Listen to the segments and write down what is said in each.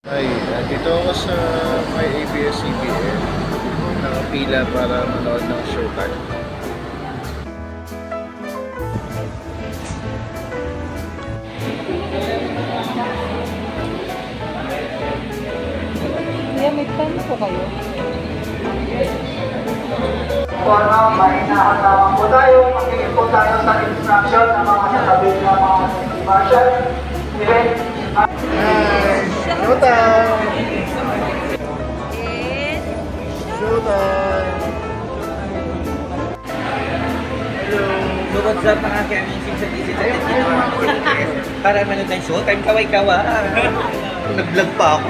Ay, dito ako sa may ABS-CBN. Nakapila para manood ng Showtime. Kaya may pen po kayo? Para may nakatawa po tayo, magiging po tayo sa instruction ng mga sasabihin ng mga marshal. Hi! Showtime! Showtime! Hello! So what's up mga kamising sa DC-10? Para manood ng Showtime, kaway-kawa. Nag-vlog pa ako.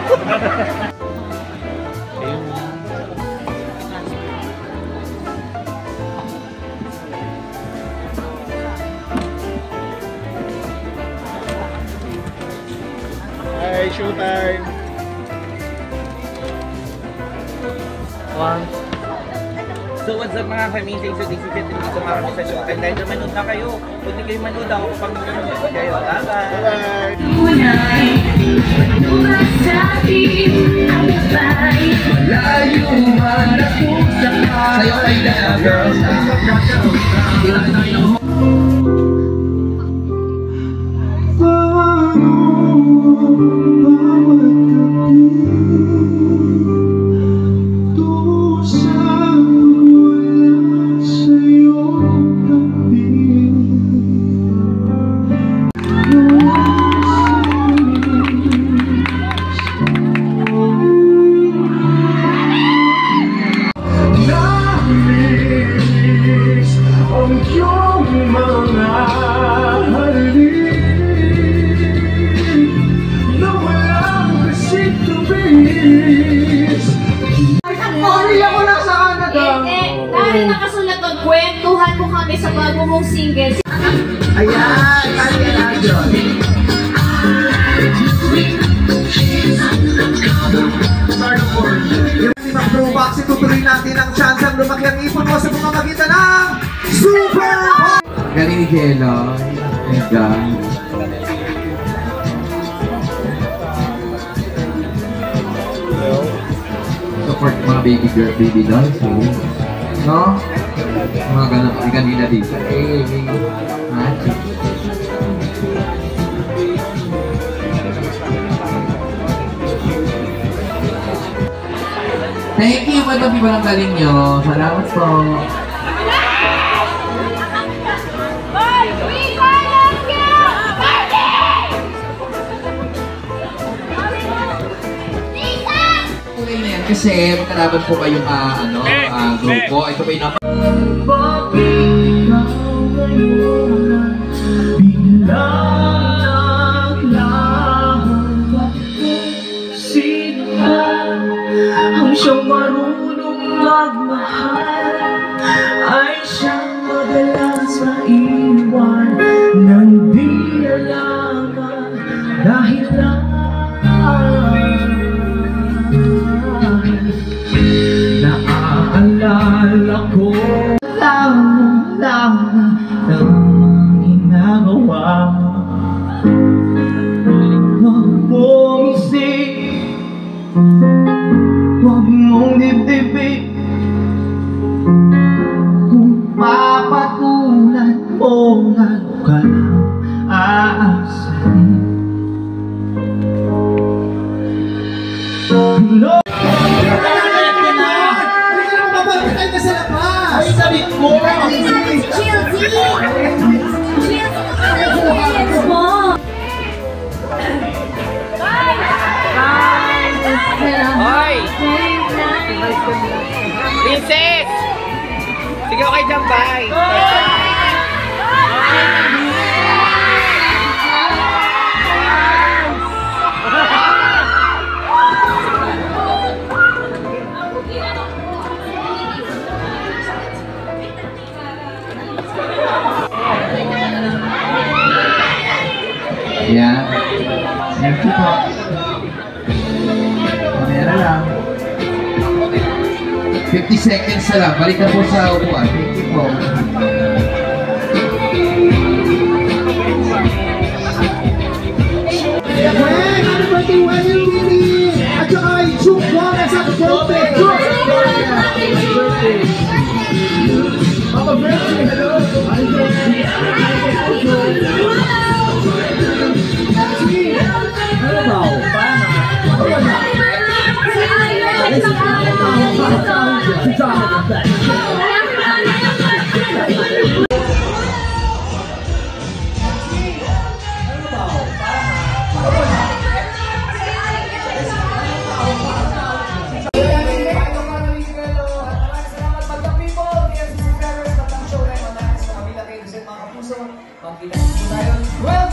Hi! Showtime! So what's up mga kamising sa DC-10? Dito marami sa Showtime. Dahil manood na kayo. Kung hindi kayo manood ako, pag manood kayo. Bye-bye! Malayo man ako sa sa'yo ay dahil girl. Dahil nakasulat doon, kwentuhan mo kami sa bago mong single. Ayan! Kaya na yun! Yung mag-throwback, itutuloy natin ang chance ang lumaki ang ipon mo sa mga magitan ng Super Bowl! Galing ni Jello. My God. Support mga baby girl, baby dolls. No? Mga ganun kami kanina dito. Thank you, mga people ang galing nyo. Salamat po. Kasi magkalaban po kayong grupo. Ito ba yung ang siyang marunong magmahal ay siyang madalas maiwan nang di alaman dahil lang naaalala ko lamang ng ginagawa mo. Huwag mong isip, huwag mong dibdibin kung papatulan o lalo ka lang aasahin. Hello! Mababalik ka sa labas! Ay, sabi ko! Chilzy! Chilzy mo! Hoy! Princess! Sige, okay dyan, bye! Yeah. Thank you po. Kamera lang. 50 seconds na lang. Balik na po sa upuan. Thank you po. Ano ba ito? Ano yung Magkita po tayo. 12